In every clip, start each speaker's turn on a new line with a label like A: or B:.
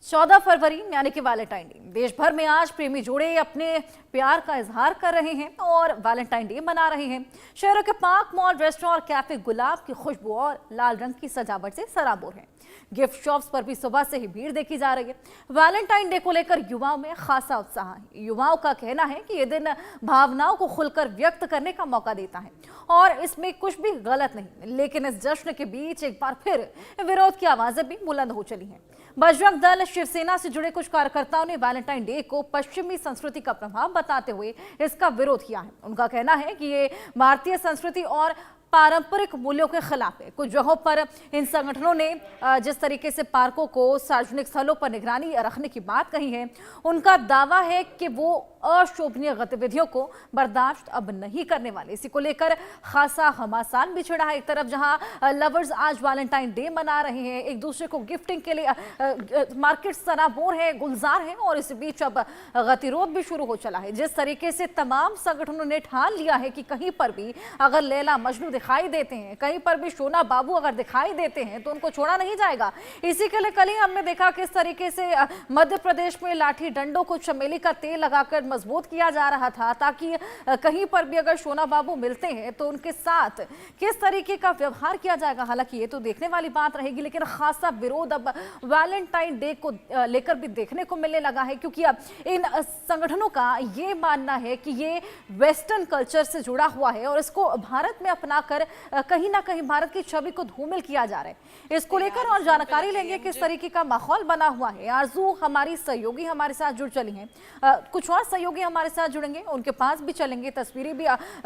A: 14 फरवरी यानी कि Valentine day. देश भर में आज प्रेमी जोड़े अपने प्यार का इजहार कर रहे हैं और वैलेंटाइन डे मना रहे हैं। शहरों के पार्क, मॉल, रेस्टोरेंट और कैफे गुलाब की खुशबू और लाल रंग की सजावट से सराबोर हैं। गिफ्ट शॉप्स पर भी सुबह से ही भीड़ देखी जा रही है। वैलेंटाइन डे को लेकर युवाओं में खासा उत्साह है। युवाओं का कहना है कि ये दिन भावनाओं को खुलकर व्यक्त करने का मौका देता है और इसमें कुछ भी गलत नहीं। लेकिन इस जश्न के बीच एक बार फिर विरोध की आवाजें भी बुलंद हो चली हैं। बजरंग दल, शिवसेना से जुड़े कुछ कार्यकर्ताओं ने वैलेंटाइन डे को पश्चिमी संस्कृति का प्रभाव बताते हुए इसका विरोध किया है। उनका कहना है कि ये भारतीय संस्कृति और पारंपरिक मूल्यों के खिलाफ है। कुछ जगहों पर इन संगठनों ने जिस तरीके से पार्कों को सार्वजनिक स्थलों पर निगरानी रखने की बात कही है, उनका दावा है कि वो अशोभनीय गतिविधियों को बर्दाश्त अब नहीं करने वाले। इसी को लेकर खासा घमासान भी छिड़ा है। एक तरफ जहां लवर्स आज वैलेंटाइन डे मना रहे हैं, एक दूसरे को गिफ्टिंग के लिए मार्केट सराबोर है, गुलजार है, और इस बीच अब गतिरोध भी शुरू हो चला है। जिस तरीके से तमाम संगठनों ने ठान लिया है कि कहीं पर भी अगर लैला मजनू दिखाई देते हैं, कहीं पर भी शोना बाबू अगर दिखाई देते हैं तो उनको छोड़ा नहीं जाएगा। इसी के लिए कल ही हमने देखा किस तरीके से मध्य प्रदेश में लाठी डंडों को चमेली का तेल लगाकर मजबूत किया जा रहा था, ताकि कहीं पर भी अगर शोना बाबू मिलते हैं तो उनके साथ किस तरीके का व्यवहार किया जाएगा। हालांकि ये तो देखने वाली बात रहेगी, लेकिन खासा विरोध अब वैलेंटाइन डे को लेकर भी देखने को मिलने लगा है, क्योंकि अब इन संगठनों का ये मानना है कि ये वेस्टर्न कल्चर से जुड़ा हुआ है और इसको भारत में अपनाकर कहीं ना कहीं भारत की छवि को धूमिल किया जा रहा है। इसको लेकर और जानकारी लेंगे किस तरीके का माहौल बना हुआ है। आरजू हमारी सहयोगी हमारे साथ जुड़ चली हैं, कुछ और सहयोगी हमारे साथ जुड़ेंगे, उनके पास भी चलेंगे, तस्वीरें भी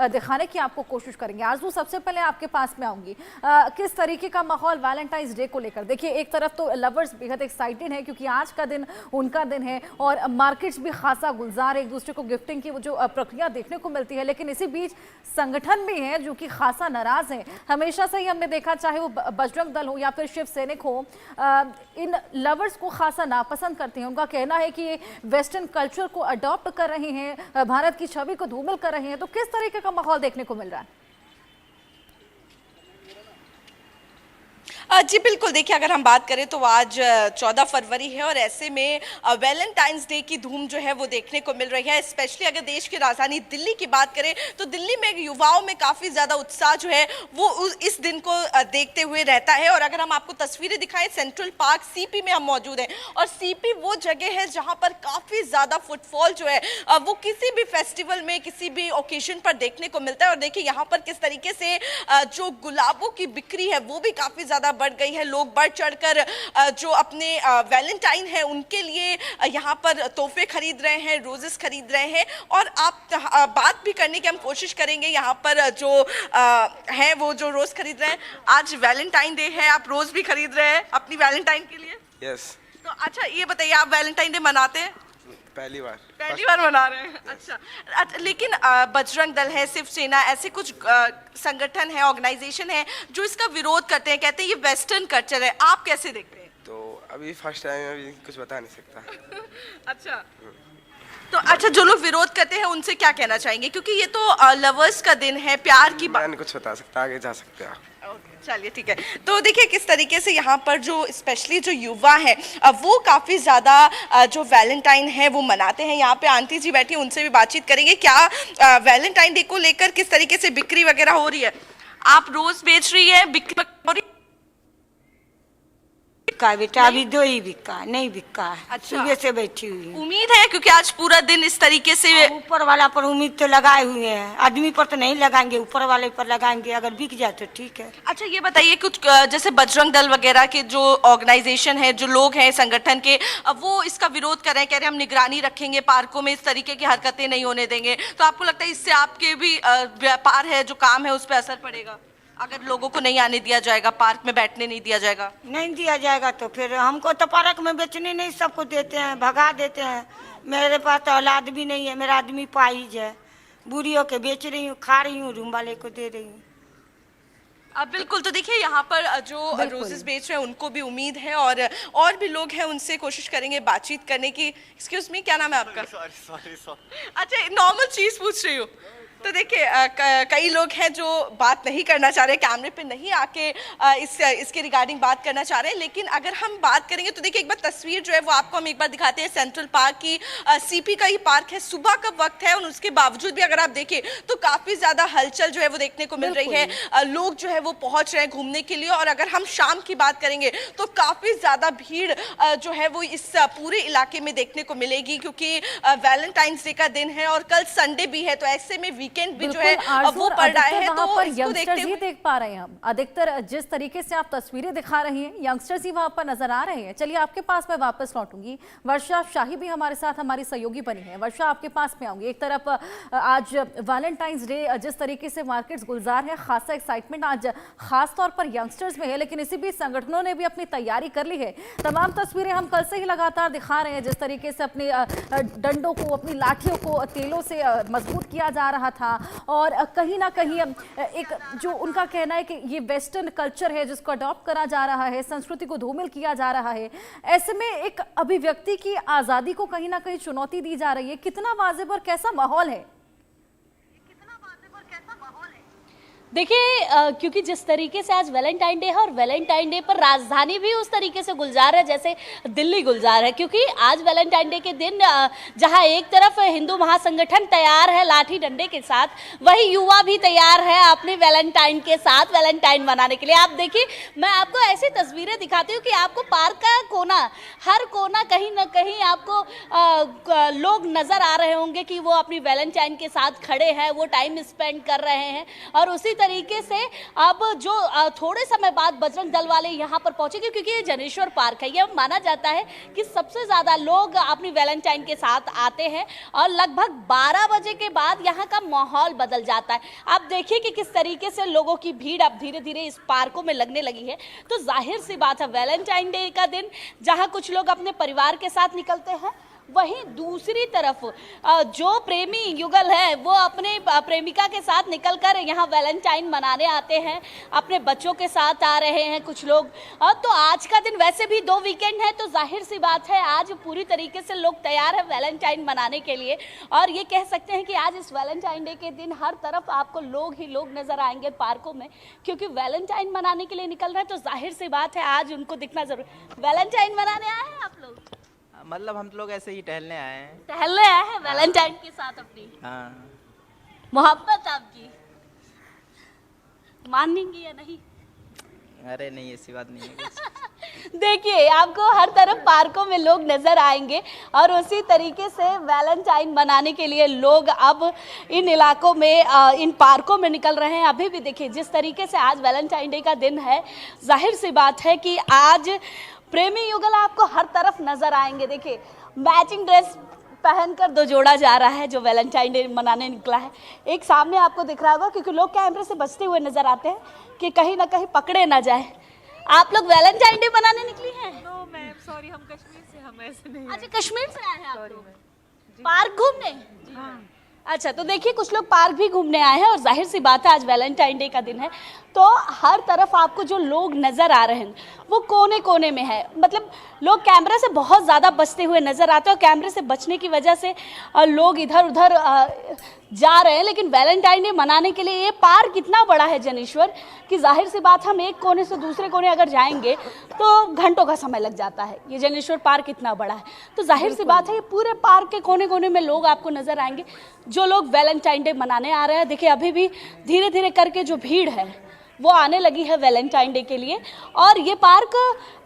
A: दिखाने की आपको कोशिश करेंगे। आरजू, सबसे पहले आपके पास में आऊंगी, किस तरीके का माहौल वैलेंटाइंस डे को लेकर? देखिए, एक तरफ तो लवर्स बेहद एक्साइटेड है क्योंकि आज का दिन उनका दिन है और मार्केट्स भी खासा गुलजार है, एक दूसरे को गिफ्टिंग की वो जो प्रक्रिया देखने को मिलती है। लेकिन इसी बीच संगठन भी है जो कि खासा नाराज है। हमेशा से ही हमने देखा, चाहे वो बजरंग दल हो या फिर शिव सैनिक हो, इन लवर्स को खासा नापसंद करते हैं। उनका कहना है कि ये वेस्टर्न कल्चर को अडॉप्ट कर रहे हैं, भारत की छवि को धूमिल कर रहे हैं। तो किस तरीके का माहौल देखने को मिल रहा है?
B: जी बिल्कुल, देखिए अगर हम बात करें तो आज 14 फरवरी है और ऐसे में वैलेंटाइंस डे की धूम जो है वो देखने को मिल रही है। स्पेशली अगर देश की राजधानी दिल्ली की बात करें तो दिल्ली में युवाओं में काफ़ी ज़्यादा उत्साह जो है वो इस दिन को देखते हुए रहता है। और अगर हम आपको तस्वीरें दिखाएं, सेंट्रल पार्क सीपी में हम मौजूद हैं और सीपी वो जगह है जहाँ पर काफ़ी ज़्यादा फुटफॉल जो है वो किसी भी फेस्टिवल में, किसी भी ओकेजन पर देखने को मिलता है। और देखिए यहाँ पर किस तरीके से जो गुलाबों की बिक्री है वो भी काफ़ी ज़्यादा बढ़ गई है। लोग बढ़ चढ़कर जो अपने वैलेंटाइन है उनके लिए यहाँ पर तोहफे खरीद रहे हैं, रोजेस खरीद रहे हैं। और आप बात भी करने की हम कोशिश करेंगे यहाँ पर जो है वो जो रोज खरीद रहे हैं। आज वैलेंटाइन डे है, आप रोज भी खरीद रहे हैं अपनी वैलेंटाइन के लिए?
C: यस।
B: तो अच्छा ये बताइए, आप वैलेंटाइन डे मनाते हैं?
C: पहली
B: बार मना रहे हैं। अच्छा, लेकिन बजरंग दल है, शिवसेना, ऐसे कुछ संगठन है, ऑर्गेनाइजेशन है जो इसका विरोध करते हैं, कहते हैं ये वेस्टर्न कल्चर है। आप कैसे देखते हैं?
C: तो अभी फर्स्ट टाइम, अभी कुछ बता नहीं सकता।
B: अच्छा, तो अच्छा, जो लोग विरोध करते हैं उनसे क्या कहना चाहेंगे, क्योंकि ये तो लवर्स का दिन है, प्यार की बात।
C: मैं नहीं कुछ बता सकता, आगे जा सकते हैं।
B: चलिए ठीक है। तो देखिए किस तरीके से यहाँ पर जो स्पेशली जो युवा है वो काफ़ी ज़्यादा जो वैलेंटाइन है वो मनाते हैं। यहाँ पे आंटी जी बैठी हैं, उनसे भी बातचीत करेंगे। क्या वैलेंटाइन डे को लेकर किस तरीके से बिक्री वगैरह हो रही है? आप रोज बेच रही है, बिक्री हो रही है?
D: बिका बेटा, अभी दो ही बिका, नहीं बिका।
B: अच्छा,
D: सुबह से बैठी हुई हूँ।
B: उम्मीद है क्योंकि आज पूरा दिन इस तरीके से
D: ऊपर वाला पर उम्मीद तो लगाए हुए हैं, आदमी पर तो नहीं लगाएंगे, ऊपर वाले पर लगाएंगे, अगर बिक जाए तो ठीक है।
B: अच्छा ये बताइए, कुछ जैसे बजरंग दल वगैरह के जो ऑर्गेनाइजेशन है, जो लोग हैं संगठन के, वो इसका विरोध कर रहे हैं, कह रहे हैं हम निगरानी रखेंगे, पार्कों में इस तरीके की हरकतें नहीं होने देंगे। तो आपको लगता है इससे आपके भी व्यापार है, जो काम है, उस पर असर पड़ेगा? अगर लोगों को नहीं आने दिया जाएगा, पार्क में बैठने नहीं दिया जाएगा?
D: नहीं दिया जाएगा तो फिर हमको तो पार्क में बेचने नहीं, सबको देते हैं, भगा देते हैं। मेरे पास तो औलाद भी नहीं है, मेरा आदमी पाइज है, बूढ़ियों के बेच रही हूँ, खा रही हूँ, रूम वाले को दे रही हूँ।
B: अब बिल्कुल, तो देखिए यहाँ पर जो रोजेस बेच रहे हैं उनको भी उम्मीद है और भी लोग हैं, उनसे कोशिश करेंगे बातचीत करने की। एक्सक्यूज मी, क्या नाम है आपका?
C: सॉरी।
B: अच्छा, नॉर्मल चीज पूछ रही हूँ। तो देखिए कई लोग हैं जो बात नहीं करना चाह रहे, कैमरे पे नहीं आके इसके रिगार्डिंग बात करना चाह रहे हैं, लेकिन अगर हम बात करेंगे तो देखिए एक बार तस्वीर जो है वो आपको हम एक बार दिखाते हैं सेंट्रल पार्क की। सीपी का ही पार्क है, सुबह का वक्त है और उसके बावजूद भी अगर आप देखें तो काफ़ी ज़्यादा हलचल जो है वो देखने को मिल रही है। लोग जो है वो पहुँच रहे हैं घूमने के लिए, और अगर हम शाम की बात करेंगे तो काफ़ी ज़्यादा भीड़ जो है वो इस पूरे इलाके में देखने को मिलेगी, क्योंकि वैलेंटाइंस डे का दिन है और कल संडे भी है, तो ऐसे में वीकेंड भी जो है वो पड़ रहा है। तो
A: पर
B: इसको देखते
A: यंगस्टर्स ही
B: हुए
A: देख पा रहे हैं हम, अधिकतर जिस तरीके से आप तस्वीरें दिखा रही हैं यंगस्टर्स ही वहां पर नजर आ रहे हैं। चलिए आपके पास मैं वापस लौटूंगी, वर्षा शाही भी हमारे साथ हमारी सहयोगी बनी है। वर्षा, आपके पास में आऊंगी। एक तरफ आज वैलेंटाइंस डे, जिस तरीके से मार्केट्स गुलजार है, खासा एक्साइटमेंट आज खास तौर पर यंगस्टर्स में है, लेकिन इसी बीच संगठनों ने भी अपनी तैयारी कर ली है। तमाम तस्वीरें हम कल से ही लगातार दिखा रहे हैं, जिस तरीके से अपने डंडों को, अपनी लाठियों को तेलों से मजबूत किया जा रहा था, और कहीं ना कहीं एक जो उनका कहना है कि ये वेस्टर्न कल्चर है जिसको अडॉप्ट करा जा रहा है, संस्कृति को धूमिल किया जा रहा है, ऐसे में एक अभिव्यक्ति की आज़ादी को कहीं ना कहीं चुनौती दी जा रही है। कितना वाजिब और कैसा माहौल है?
E: देखिए क्योंकि जिस तरीके से आज वैलेंटाइन डे है और वैलेंटाइन डे पर राजधानी भी उस तरीके से गुलजार है जैसे दिल्ली गुलजार है, क्योंकि आज वैलेंटाइन डे के दिन जहां एक तरफ हिंदू महासंगठन तैयार है लाठी डंडे के साथ, वही युवा भी तैयार है अपने वैलेंटाइन के साथ वैलेंटाइन मनाने के लिए। आप देखिए, मैं आपको ऐसी तस्वीरें दिखाती हूँ कि आपको पार्क का कोना, हर कोना कहीं ना कहीं आपको लोग नजर आ रहे होंगे कि वो अपनी वैलेंटाइन के साथ खड़े हैं, वो टाइम स्पेंड कर रहे हैं। और उसी तरीके से अब जो थोड़े समय बाद बजरंग दल वाले यहाँ पर पहुंचेंगे, क्योंकि ये जनेश्वर पार्क है, ये माना जाता है कि सबसे ज्यादा लोग अपनी वैलेंटाइन के साथ आते हैं और लगभग 12 बजे के बाद यहाँ का माहौल बदल जाता है। आप देखिए कि किस तरीके से लोगों की भीड़ अब धीरे धीरे इस पार्कों में लगने लगी है। तो जाहिर सी बात है, वैलेंटाइन डे का दिन जहाँ कुछ लोग अपने परिवार के साथ निकलते हैं, वहीं दूसरी तरफ जो प्रेमी युगल है वो अपने प्रेमिका के साथ निकलकर यहाँ वैलेंटाइन मनाने आते हैं, अपने बच्चों के साथ आ रहे हैं कुछ लोग। तो आज का दिन वैसे भी 2 वीकेंड है, तो जाहिर सी बात है आज पूरी तरीके से लोग तैयार है वैलेंटाइन मनाने के लिए। और ये कह सकते हैं कि आज इस वैलेंटाइन डे के दिन हर तरफ आपको लोग ही लोग नजर आएंगे पार्कों में, क्योंकि वैलेंटाइन मनाने के लिए निकल रहे हैं। तो जाहिर सी बात है आज उनको दिखना जरूर। वैलेंटाइन मनाने आए हैं आप लोग?
F: मतलब हम लोग ऐसे ही टहलने आए हैं।
E: टहलने आए हैं वैलेंटाइन के साथ अपनी मोहब्बत आपकी मानेंगी या नहीं?
F: अरे नहीं, ऐसी बात नहीं है कुछ।
E: देखिए, आपको हर तरफ पार्कों में लोग नजर आएंगे और उसी तरीके से वैलेंटाइन मनाने के लिए लोग अब इन इलाकों में, इन पार्कों में निकल रहे हैं। अभी भी देखिए जिस तरीके से आज वैलेंटाइन डे का दिन है, जाहिर सी बात है कि आज प्रेमी युगल आपको हर तरफ नजर आएंगे। देखिए, मैचिंग ड्रेस पहनकर 2 जोड़ा जा रहा है जो वैलेंटाइन डे मनाने निकला है। एक सामने आपको दिख रहा होगा, क्योंकि लोग कैमरे से बचते हुए नजर आते हैं कि कहीं ना कहीं पकड़े ना जाए। आप लोग वैलेंटाइन डे मनाने निकली हैं?
G: नो मैम, सॉरी, हम कश्मीर से, हम ऐसे नहीं।
E: अच्छा, कश्मीर से आए हैं आप लोग पार्क घूमने? अच्छा, तो देखिए कुछ लोग पार्क भी घूमने आए हैं और जाहिर सी बात है आज वैलेंटाइन डे का दिन है, तो हर तरफ आपको जो लोग नज़र आ रहे हैं वो कोने कोने में है। मतलब लोग कैमरे से बहुत ज़्यादा बचते हुए नज़र आते हैं और कैमरे से बचने की वजह से लोग इधर उधर जा रहे हैं। लेकिन वैलेंटाइन डे मनाने के लिए ये पार्क इतना बड़ा है जनेश्वर कि जाहिर सी बात, हम एक कोने से दूसरे कोने अगर जाएंगे तो घंटों का समय लग जाता है। ये जनेश्वर पार्क इतना बड़ा है, तो जाहिर सी बात है ये पूरे पार्क के कोने कोने में लोग आपको नज़र आएंगे जो लोग वैलेंटाइन डे मनाने आ रहे हैं। देखिए, अभी भी धीरे धीरे करके जो भीड़ है वो आने लगी है वैलेंटाइन डे के लिए। और ये पार्क,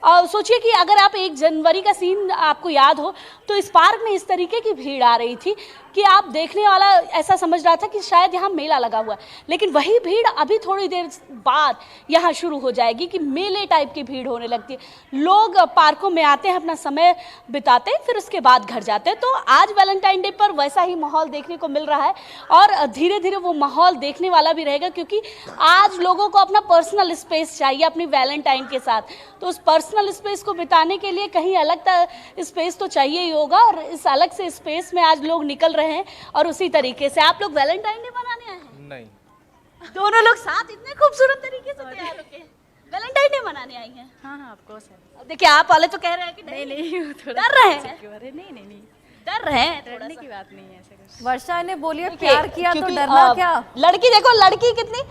E: सोचिए कि अगर आप 1 जनवरी का सीन आपको याद हो तो इस पार्क में इस तरीके की भीड़ आ रही थी कि आप देखने वाला ऐसा समझ रहा था कि शायद यहाँ मेला लगा हुआ है। लेकिन वही भीड़ अभी थोड़ी देर बाद यहाँ शुरू हो जाएगी कि मेले टाइप की भीड़ होने लगती है। लोग पार्कों में आते हैं, अपना समय बिताते हैं, फिर उसके बाद घर जाते हैं। तो आज वैलेंटाइन डे पर वैसा ही माहौल देखने को मिल रहा है और धीरे धीरे वो माहौल देखने वाला भी रहेगा, क्योंकि आज लोगों को अपना पर्सनल स्पेस चाहिए अपनी वैलेंटाइन के साथ। तो उस पर्सनल स्पेस को बिताने के लिए कहीं अलग स्पेस तो चाहिए ही होगा, और इस अलग से स्पेस में आज लोग निकल रहे हैं। और उसी तरीके से आप लोग वैलेंटाइन डे मनाने आए हैं?
C: नहीं,
E: दोनों लोग साथ इतने खूबसूरत तरीके से तैयार होके वैलेंटाइन डे मनाने आई हैं?
G: हाँ, आपको सर।
E: देखिए, आप वाले तो कह रहे हैं कि नहीं
G: नहीं,
E: डर रहे हैं।
G: नहीं।
E: डर रहे हैं थोड़ा
G: डरने
E: सा।
G: की बात नहीं है ऐसे कुछ।
A: वर्षा ने बोली है
E: देखिए,
A: प्यार किया तो
E: क्योंकि,
A: डरना क्या।
E: लड़की देखो, लड़की कितनी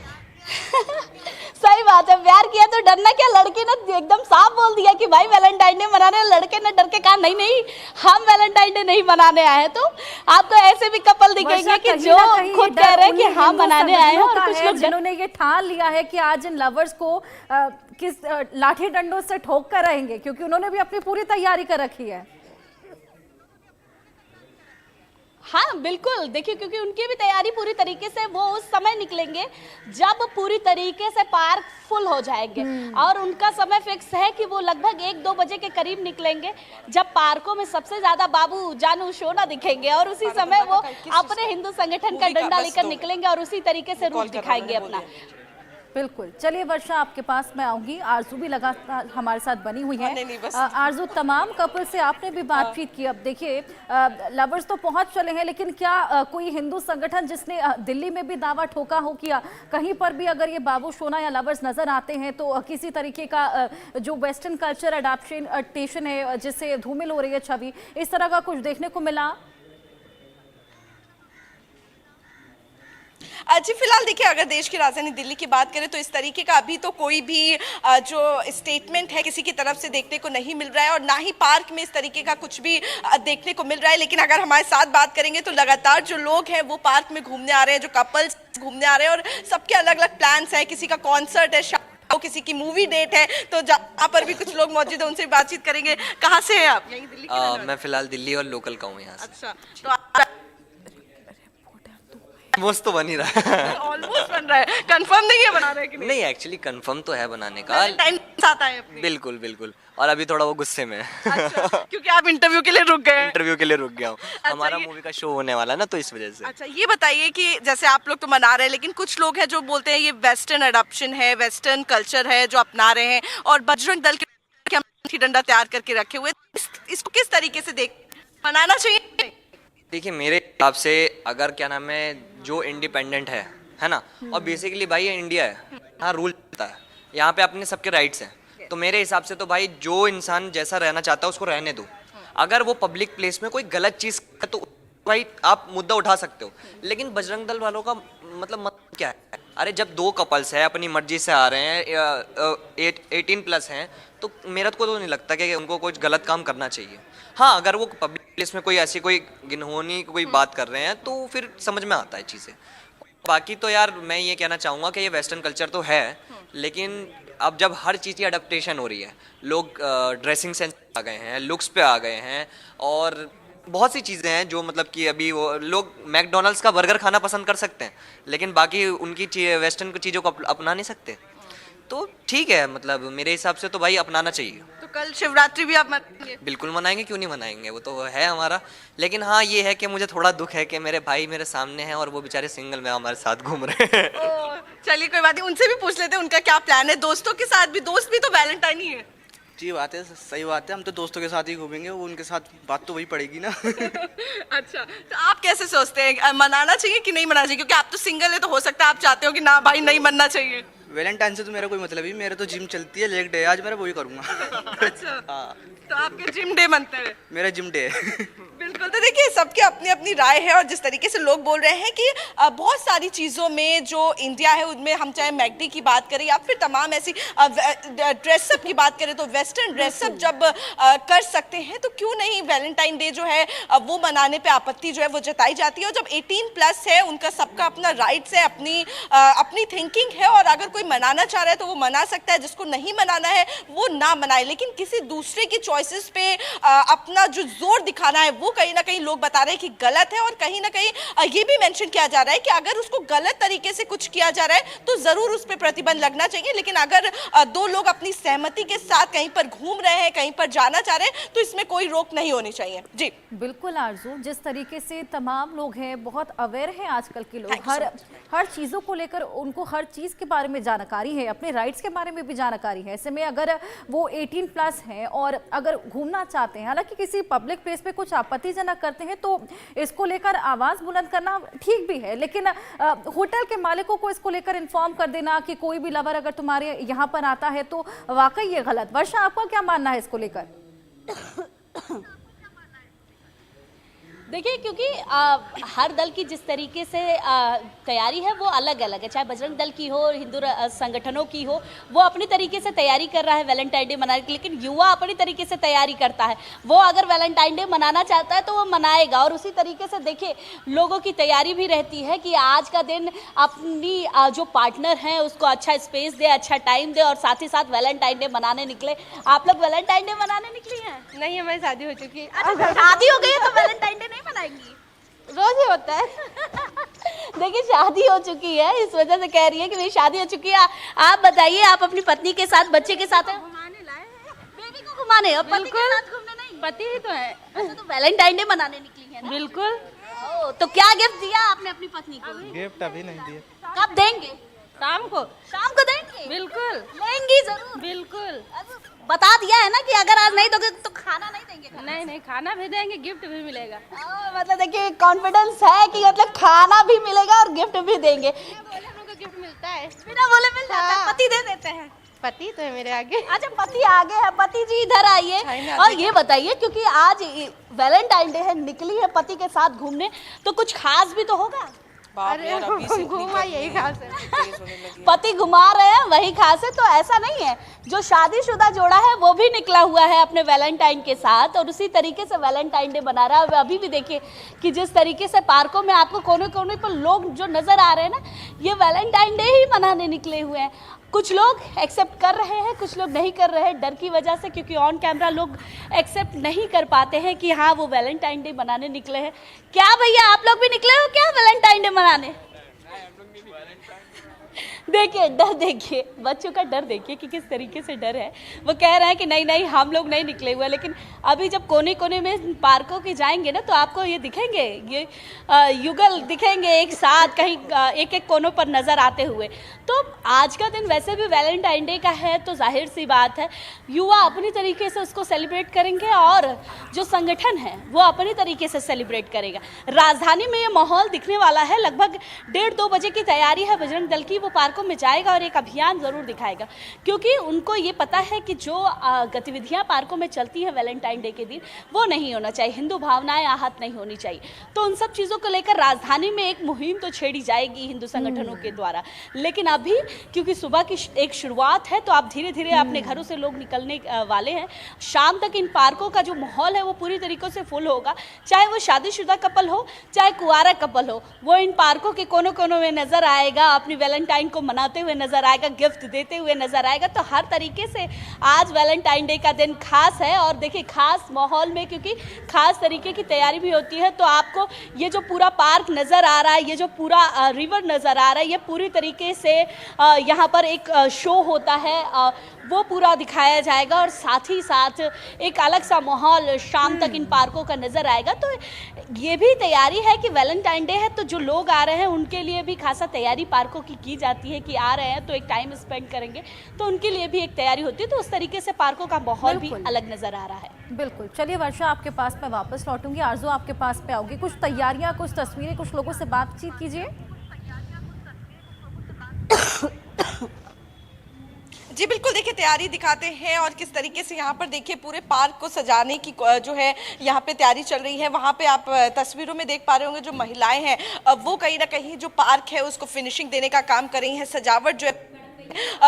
E: सही बात है, प्यार किया तो डरना क्या। लड़की ने एकदम साफ बोल दिया कि भाई वैलेंटाइन डे मनाने। लड़के ने डर के कहा नहीं नहीं, हम वैलेंटाइन डे नहीं मनाने आए हैं। तो आपको ऐसे भी कपल दिखेंगे
A: वर्षा,
E: कि
A: कहीं
E: जो
A: ना कहीं
E: खुद
A: ये
E: कह
A: डर
E: रहे हैं कि
A: उन्हीं
E: हम
A: हिंदू
E: मनाने आए हैं,
A: संगठनों
E: और
A: का
E: कुछ
A: है
E: लोग
A: जिन्होंने ये ठान लिया है कि आज इन लवर्स को किस लाठी डंडों से ठोक कर रहेंगे, क्योंकि उन्होंने भी अपनी पूरी तैयारी कर रखी है।
E: हाँ बिल्कुल, देखिए क्योंकि उनकी भी तैयारी पूरी तरीके से, वो उस समय निकलेंगे जब पूरी तरीके से पार्क फुल हो जाएंगे। और उनका समय फिक्स है कि वो लगभग 1-2 बजे के करीब निकलेंगे, जब पार्कों में सबसे ज्यादा बाबू जानू शोना दिखेंगे, और उसी समय वो अपने हिंदू संगठन का डंडा लेकर निकलेंगे और उसी तरीके से रूप दिखाएंगे अपना।
A: बिल्कुल, चलिए वर्षा आपके पास मैं आऊंगी। आरजू भी लगातार हमारे साथ बनी हुई है।
B: नहीं, बस।
A: आरजू, तमाम कपल से आपने भी बातचीत की। अब देखिए लवर्स तो पहुंच चले हैं, लेकिन क्या कोई हिंदू संगठन जिसने दिल्ली में भी दावा ठोका हो कि कहीं पर भी अगर ये बाबू सोना या लवर्स नजर आते हैं तो किसी तरीके का जो वेस्टर्न कल्चर अडाप्टेशन है जिससे धूमिल हो रही है छवि, इस तरह का कुछ देखने को मिला?
B: जी फिलहाल देखिए, अगर देश की राजधानी दिल्ली की बात करें तो इस तरीके का अभी तो कोई भी जो स्टेटमेंट है किसी की तरफ से देखने को नहीं मिल रहा है, और ना ही पार्क में इस तरीके का कुछ भी देखने को मिल रहा है। लेकिन अगर हमारे साथ बात करेंगे तो लगातार जो लोग हैं वो पार्क में घूमने आ रहे हैं, जो कपल्स घूमने आ रहे हैं, और सबके अलग अलग प्लान्स हैं। किसी का कॉन्सर्ट है, किसी की मूवी डेट है, तो जहाँ पर भी कुछ लोग मौजूद हैं उनसे बातचीत करेंगे। कहाँ से हैं आप? यहीं दिल्ली के?
H: मैं फिलहाल दिल्ली और लोकल का हूँ यहाँ से।
B: अच्छा, तो
H: ऑलमोस्ट तो बन ही रहा है।
B: ऑलमोस्ट बन रहा है, कंफर्म नहीं है बना रहे कि नहीं?
H: नहीं, एक्चुअली कंफर्म तो है बनाने का।
B: टाइम आता है अपनी।
H: बिल्कुल बिल्कुल, और अभी थोड़ा वो गुस्से में है।
B: अच्छा, क्योंकि आप इंटरव्यू के लिए रुक गए हैं।
H: इंटरव्यू के लिए रुक गया हूँ। हमारा
B: ये-
H: मूवी का शो होने वाला है ना, तो इस वजह से।
B: अच्छा, ये बताइए कि जैसे आप लोग तो मना रहे हैं, लेकिन कुछ लोग हैं जो बोलते हैं ये वेस्टर्न अडॉप्शन है, वेस्टर्न कल्चर है जो अपना रहे हैं, और बजरंग दल के लाठी डंडा तैयार करके रखे हुए। इसको किस तरीके से मनाना चाहिए?
H: देखिए, मेरे हिसाब से अगर क्या नाम है, जो इंडिपेंडेंट है ना, और बेसिकली भाई ये इंडिया है, यहाँ रूल चलता है, यहाँ पे अपने सबके राइट्स हैं। तो मेरे हिसाब से तो भाई जो इंसान जैसा रहना चाहता है उसको रहने दो। अगर वो पब्लिक प्लेस में कोई गलत चीज़ करे तो भाई आप मुद्दा उठा सकते हो, लेकिन बजरंग दल वालों का मतलब क्या है? अरे जब 2 कपल्स हैं, अपनी मर्जी से आ रहे हैं, 18+ हैं, तो मेरा को तो नहीं लगता कि उनको कुछ गलत काम करना चाहिए। हाँ, अगर वो पब्लिक प्लेस में कोई ऐसी कोई गिनहोनी कोई बात कर रहे हैं तो फिर समझ में आता है चीज़ें। बाकी तो यार मैं ये कहना चाहूँगा कि ये वेस्टर्न कल्चर तो है, लेकिन अब जब हर चीज़ की अडेप्टेशन हो रही है, लोग ड्रेसिंग सेंस आ गए हैं, लुक्स पे आ गए हैं, और बहुत सी चीज़ें हैं जो मतलब कि अभी वो लोग मैकडोनल्ड्स का बर्गर खाना पसंद कर सकते हैं, लेकिन बाकी उनकी वेस्टर्न चीज़ों को अपना नहीं सकते। तो ठीक है, मतलब मेरे हिसाब से तो भाई अपनाना चाहिए।
B: तो कल शिवरात्रि भी आप मनाएंगे?
H: बिल्कुल मनाएंगे, क्यों नहीं मनाएंगे, वो तो है हमारा। लेकिन हाँ, ये है कि मुझे थोड़ा दुख है कि मेरे भाई मेरे सामने हैं और वो बेचारे सिंगल में हमारे साथ घूम रहे हैं।
B: चलिए कोई बात नहीं, उनसे भी पूछ लेते हैं उनका क्या प्लान है। दोस्तों के साथ भी, दोस्त भी तो वैलेंटाइन ही है।
I: जी बात है, सही बात है। हम तो दोस्तों के साथ ही घूमेंगे, वो उनके साथ बात तो वही पड़ेगी ना।
B: अच्छा, तो आप कैसे सोचते हैं, मनाना चाहिए कि नहीं मनाना चाहिए? क्योंकि आप तो सिंगल है, तो हो सकता है आप चाहते हो कि ना भाई नहीं मनना चाहिए।
I: वैलेंटाइन से तो मेरा कोई मतलब ही, मेरे तो जिम चलती है, लेग डे आज मेरा वही करूँगा।
B: अच्छा,
I: हाँ,
B: तो आपके जिम डे मनते हैं?
I: मेरा जिम डे है।
B: बिल्कुल, तो देखिए सबकी अपनी अपनी राय है, और जिस तरीके से लोग बोल रहे हैं कि बहुत सारी चीज़ों में जो इंडिया है उनमें, हम चाहे मैकडी की बात करें या फिर तमाम ऐसी ड्रेसअप की बात करें, तो वेस्टर्न ड्रेसअप जब कर सकते हैं तो क्यों नहीं वैलेंटाइन डे जो है वो मनाने पे आपत्ति जो है वो जताई जाती है। और जब 18+ है, उनका सबका अपना राइट्स है, अपनी थिंकिंग है, और अगर कोई मनाना चाह रहा है तो वो मना सकता है, जिसको नहीं मनाना है वो ना मनाए। लेकिन किसी दूसरे की चॉइसेस पे अपना जो जोर दिखाना है वो कहीं ना कहीं लोग बता रहे हैं कि गलत है, और कहीं ना कहीं ये भी मेंशन किया जा रहा है कि अगर उसको गलत तरीके से कुछ किया जा रहा है तो जरूर उस पर प्रतिबंध लगना चाहिए। लेकिन अगर 2 लोग अपनी सहमति के साथ कहीं पर घूम रहे हैं, कहीं पर जाना चाह रहे हैं, तो इसमें कोई रोक नहीं होनी चाहिए। जी
A: बिल्कुल आरजू, जिस तरीके से तमाम लोग हैं, बहुत अवेयर हैं आजकल के लोग, हर चीज़ों को लेकर उनको हर चीज़ के बारे में जानकारी है, अपने राइट्स के बारे में भी जानकारी है। ऐसे में अगर वो 18+ हैं और अगर घूमना चाहते हैं, हालांकि किसी पब्लिक प्लेस पे कुछ आपत्तिजनक करते हैं तो इसको लेकर आवाज़ बुलंद करना ठीक भी है, लेकिन होटल के मालिकों को इसको लेकर इन्फॉर्म कर देना कि कोई भी लवर अगर तुम्हारे यहाँ पर आता है तो वाकई ये गलत। वर्षा, आपका क्या मानना है इसको लेकर?
E: देखिए क्योंकि हर दल की जिस तरीके से तैयारी है वो अलग अलग है, चाहे बजरंग दल की हो, हिंदू संगठनों की हो, वो अपनी तरीके से तैयारी कर रहा है वैलेंटाइन डे मनाने की, लेकिन युवा अपनी तरीके से तैयारी करता है। वो अगर वैलेंटाइन डे मनाना चाहता है तो वो मनाएगा, और उसी तरीके से देखिए लोगों की तैयारी भी रहती है कि आज का दिन अपनी जो पार्टनर हैं उसको अच्छा स्पेस दे, अच्छा टाइम दे, और साथ ही साथ वैलेंटाइन डे मनाने निकले। आप लोग वैलेंटाइन डे मनाने निकली हैं?
G: नहीं, हमारी शादी हो चुकी है।
E: अच्छा, शादी हो गई है तो वैलेंटाइन डे नहीं मनाएंगी?
G: रोज ही होता है।
E: देखिए शादी हो चुकी है, इस वजह से कह रही है कि मेरी शादी हो चुकी है। आप बताइए, आप अपनी पत्नी के साथ, बच्चे के साथ
G: घुमाने लाए हैं।
E: बेबी को घुमाने, और पति के साथ घूमने नहीं?
G: पति ही तो है।
E: अच्छा, तो वैलेंटाइन डे मनाने निकली है ना?
G: बिल्कुल।
E: ओ, तो क्या गिफ्ट दिया आपने अपनी पत्नी को?
I: गिफ्ट अभी नहीं दिया।
E: कब देंगे?
G: शाम को।
E: शाम को देंगे?
G: बिल्कुल।
E: लेंगी जरूर?
G: बिल्कुल।
E: अब बता दिया है ना कि अगर आज नहीं दोगे तो खाना नहीं देंगे?
G: नहीं, खाना भी देंगे, गिफ्ट भी मिलेगा।
E: मतलब देखिए कॉन्फिडेंस है कि मतलब खाना भी मिलेगा और गिफ्ट भी देंगे।
G: बोले हम लोग को गिफ्ट मिलता है।
E: बिना बोले मिल जाता है?
G: हाँ।
E: पति दे देते हैं?
G: पति तो है मेरे आगे।
E: अच्छा, पति आगे है। पति जी इधर आइए और ये बताइए, क्योंकि आज वैलेंटाइन डे है, निकली है पति के साथ घूमने, तो कुछ खास भी तो होगा?
G: अरे घूमा यही खास है।
E: पति घुमा रहे हैं वही खास है, तो ऐसा नहीं है। जो शादीशुदा जोड़ा है वो भी निकला हुआ है अपने वैलेंटाइन के साथ, और उसी तरीके से वैलेंटाइन डे मना रहा है। अभी भी देखिए कि जिस तरीके से पार्कों में आपको कोने कोने पर लोग जो नजर आ रहे हैं ना, ये वैलेंटाइन डे ही मनाने निकले हुए हैं। कुछ लोग एक्सेप्ट कर रहे हैं, कुछ लोग नहीं कर रहे हैं, डर की वजह से, क्योंकि ऑन कैमरा लोग एक्सेप्ट नहीं कर पाते हैं कि हाँ वो वैलेंटाइन डे मनाने निकले हैं। क्या भैया, आप लोग भी निकले हो क्या वैलेंटाइन डे मनाने? देखिए डर, देखिए बच्चों का डर, देखिए कि किस तरीके से डर है। वो कह रहे हैं कि नहीं हम लोग नहीं निकले हुए, लेकिन अभी जब कोने कोने में पार्कों के जाएंगे ना तो आपको ये दिखेंगे, ये युगल दिखेंगे एक साथ, कहीं एक एक कोनों पर नजर आते हुए। तो आज का दिन वैसे भी वैलेंटाइन डे का है, तो जाहिर सी बात है युवा अपनी तरीके से उसको सेलिब्रेट करेंगे, और जो संगठन है वो अपनी तरीके से सेलिब्रेट करेगा। राजधानी में ये माहौल दिखने वाला है। लगभग 1:30-2 बजे की तैयारी है बजरंग दल की। वो पार्कों में जाएगा और एक अभियान जरूर दिखाएगा, क्योंकि उनको ये पता है कि जो गतिविधियां पार्कों में चलती हैं वैलेंटाइन डे के दिन, वो नहीं होना चाहिए, हिंदू भावनाएं आहत नहीं होनी चाहिए। तो उन सब चीज़ों को लेकर राजधानी में एक मुहिम तो छेड़ी जाएगी हिंदू संगठनों के द्वारा, लेकिन अभी क्योंकि सुबह की एक शुरुआत है, तो आप धीरे धीरे अपने घरों से लोग निकलने वाले हैं। शाम तक इन पार्कों का जो माहौल है वो पूरी तरीकों से फुल होगा। चाहे वो शादीशुदा कपल हो, चाहे कुंवारा कपल हो, वो इन पार्कों के कोनों कोनों में नजर आएगा, अपनी वैलेंटाइन को मनाते हुए नजर आएगा, गिफ्ट देते हुए नजर आएगा। तो हर तरीके से आज वैलेंटाइन डे का दिन खास है, और देखिए खास माहौल में, क्योंकि खास तरीके की तैयारी भी होती है। तो आपको ये जो पूरा पार्क नजर आ रहा है, ये जो पूरा रिवर नजर आ रहा है, ये पूरी तरीके से यहाँ पर एक शो होता है, वो पूरा दिखाया जाएगा, और साथ ही साथ एक अलग सा माहौल शाम तक इन पार्कों का नजर आएगा। तो ये भी तैयारी है कि वैलेंटाइन डे है, तो जो लोग आ रहे हैं उनके लिए भी खासा तैयारी पार्कों की जाती है कि आ रहे हैं तो एक टाइम स्पेंड करेंगे, तो उनके लिए भी एक तैयारी होती है। तो उस तरीके से पार्कों का माहौल भी अलग नजर आ रहा है।
A: बिल्कुल। चलिए वर्षा, आपके पास मैं वापस लौटूंगी। आरजू आपके पास पे आऊंगी। कुछ तैयारियां, कुछ तस्वीरें, कुछ लोगों से बातचीत कीजिए।
B: जी बिल्कुल, देखिए तैयारी दिखाते हैं, और किस तरीके से यहाँ पर देखिए पूरे पार्क को सजाने की जो है यहाँ पे तैयारी चल रही है। वहाँ पे आप तस्वीरों में देख पा रहे होंगे जो महिलाएं हैं वो कहीं ना कहीं जो पार्क है उसको फिनिशिंग देने का काम कर रही हैं। सजावट जो है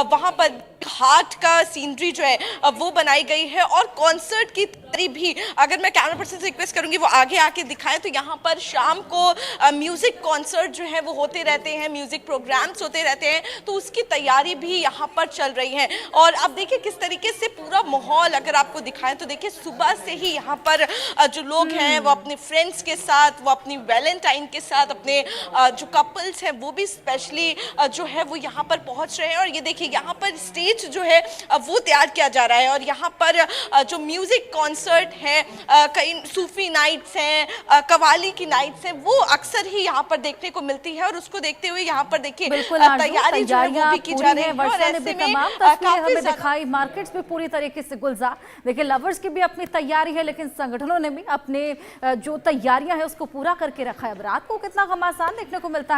B: वहाँ पर घाट का सीनरी जो है वो बनाई गई है, और कॉन्सर्ट की तैयारी भी, अगर मैं कैमरा पर्सन से रिक्वेस्ट करूंगी वो आगे आके दिखाएं, तो यहाँ पर शाम को म्यूजिक कॉन्सर्ट जो है वो होते रहते हैं, म्यूजिक प्रोग्राम्स होते रहते हैं, तो उसकी तैयारी भी यहाँ पर चल रही है। और अब देखिए किस तरीके से पूरा माहौल अगर आपको दिखाएं तो देखिए सुबह से ही यहाँ पर जो लोग हैं वो अपने फ्रेंड्स के साथ, वो अपनी वैलेंटाइन के साथ, अपने जो कपल्स हैं वो भी स्पेशली जो है वो यहाँ पर पहुँच रहे हैं। और ये देखिए यहाँ पर स्टेज जो है वो तैयार किया जा रहा है, और यहाँ पर जो म्यूजिक कॉन्सर्ट है, कई सूफी नाइट्स हैं, कवाली की नाइट्स हैं, वो अक्सर ही यहाँ पर देखने को मिलती है, और उसको देखते हुए यहाँ पर देखिए तैयारी जो है वो भी की जा रही है। और ऐसे में
A: काफी दिखाई, मार्केट्स भी पूरी तरीके से गुलजार। देखिए लवर्स की भी अपनी तैयारी है, लेकिन संगठनों ने भी अपने जो तैयारियां है उसको पूरा करके रखा है। अब रात को कितना घमासान देखने को मिलता है।